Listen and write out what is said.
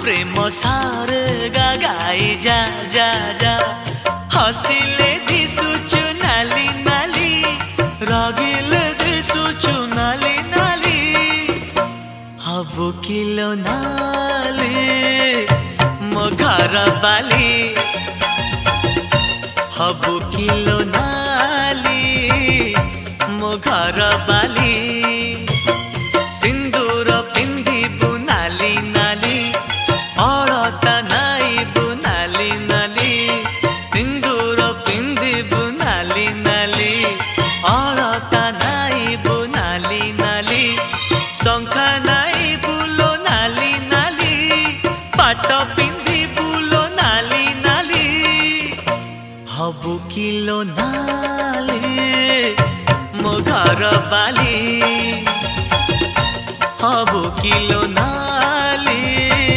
प्रेम सारे गाई जा जा जा हसिले दिसुचु नाली नाली रागिले दिसुचु नाली नाली हबु किलो नाली मो घर बाली हबु किलो नाली मो घर बाली सिंदूर पिंधिबु नाली नाली अलता नाइबु नाली नाली सिंदूर पिंधिबु नाली नाली अलता नाइबु नाली नाली शंखा नाइबु लो नाली नाली पाट पिंधिबु लो नाली नाली हबु किलो नाली मो घर बाली हबु किलो ना।